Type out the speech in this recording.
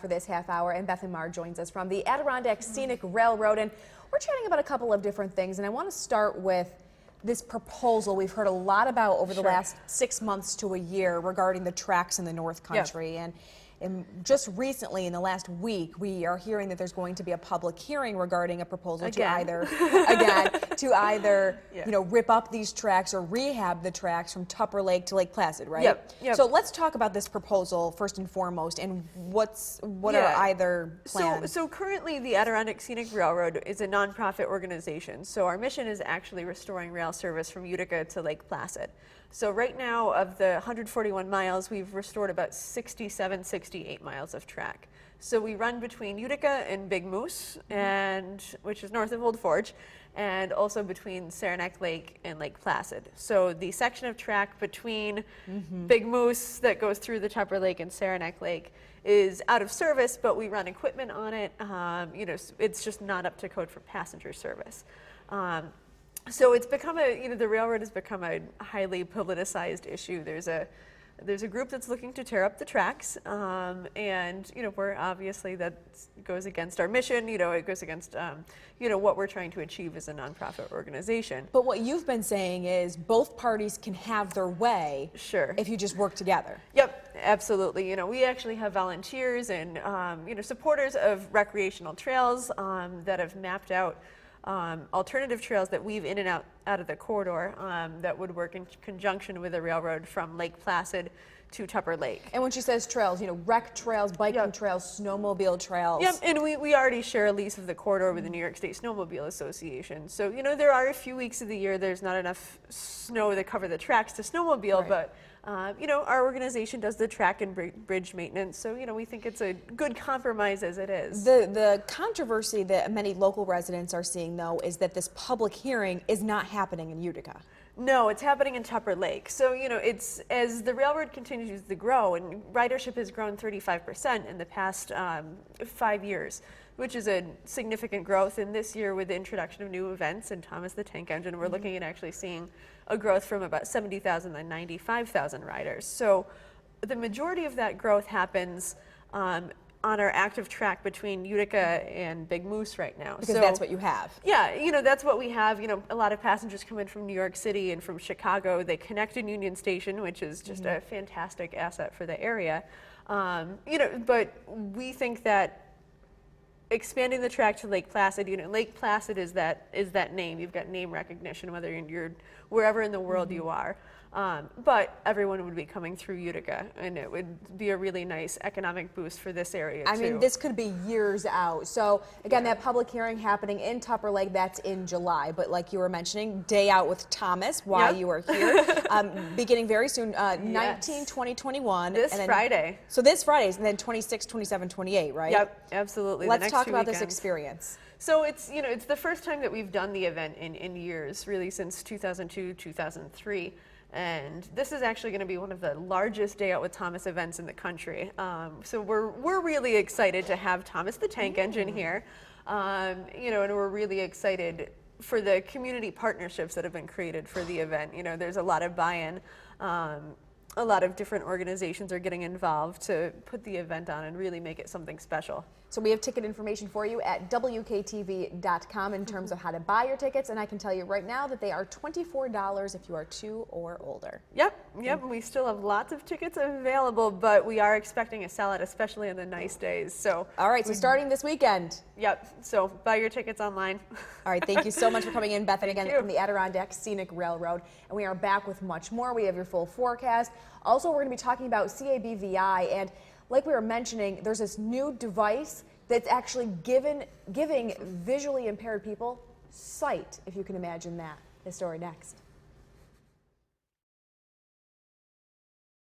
for this half hour, and Beth and Mar joins us from the Adirondack Scenic Railroad, and we're chatting about a couple of different things, and I want to start with this proposal we've heard a lot about over the last 6 months to a year regarding the tracks in the North Country. And just recently, in the last week, we are hearing that there's going to be a public hearing regarding a proposal to either, you know, rip up these tracks or rehab the tracks from Tupper Lake to Lake Placid, right? Yep. So let's talk about this proposal first and foremost, and what are either plans? So currently, the Adirondack Scenic Railroad is a nonprofit organization. So our mission is actually restoring rail service from Utica to Lake Placid. So right now, of the 141 miles, we've restored about 67, 68 miles of track. So we run between Utica and Big Moose, which is north of Old Forge, and also between Scenic Lake and Lake Placid. So the section of track between Big Moose that goes through the Tupper Lake and Scenic Lake is out of service, but we run equipment on it. You know, it's just not up to code for passenger service. So it's become the railroad has become a highly politicized issue. There's a group that's looking to tear up the tracks, and we're obviously, that goes against our mission. It goes against what we're trying to achieve as a nonprofit organization. But what you've been saying is both parties can have their way. Sure. If you just work together. Yep, absolutely. We actually have volunteers and supporters of recreational trails that have mapped out alternative trails that weave in and out of the corridor that would work in conjunction with the railroad from Lake Placid to Tupper Lake. And when she says trails, rec trails, biking trails, snowmobile trails. Yep, and we already share a lease of the corridor with the New York State Snowmobile Association. So, there are a few weeks of the year there's not enough snow to cover the tracks to snowmobile, but our organization does the track and bridge maintenance, so we think it's a good compromise as it is. The controversy that many local residents are seeing, though, is that this public hearing is not happening in Utica. No, it's happening in Tupper Lake. So, it's as the railroad continues to grow, and ridership has grown 35% in the past 5 years, which is a significant growth. And this year, with the introduction of new events and Thomas the Tank Engine, we're looking at actually seeing a growth from about 70,000 to 95,000 riders. So the majority of that growth happens on our active track between Utica and Big Moose right now. Because that's what you have. Yeah, that's what we have. A lot of passengers come in from New York City and from Chicago. They connect in Union Station, which is just a fantastic asset for the area. But we think that expanding the track to Lake Placid, Lake Placid is that name. You've got name recognition, whether you're wherever in the world you are. But everyone would be coming through Utica, and it would be a really nice economic boost for this area, I mean, this could be years out. So, again, that public hearing happening in Tupper Lake, that's in July. But like you were mentioning, day out with Thomas while you are here, beginning very soon, 2021. This Friday. So this Friday, and then 26, 27, 28, right? Yep, absolutely. Let's talk about this experience. So it's, it's the first time that we've done the event in years, really since 2002, 2003. And this is actually going to be one of the largest Day Out with Thomas events in the country. So we're really excited to have Thomas the Tank Engine here, and we're really excited for the community partnerships that have been created for the event. There's a lot of buy-in. A lot of different organizations are getting involved to put the event on and really make it something special. So we have ticket information for you at WKTV.com in terms of how to buy your tickets, and I can tell you right now that they are $24 if you are 2 or older. Yep, we still have lots of tickets available, but we are expecting a sellout, especially on the nice days. So all right, so starting this weekend. Yep, so buy your tickets online. All right, thank you so much for coming in, Beth, and again from the Adirondack Scenic Railroad, and we are back with much more. We have your full forecast. Also, we're going to be talking about CABVI, and like we were mentioning, there's this new device that's actually giving visually impaired people sight, if you can imagine that. The story next.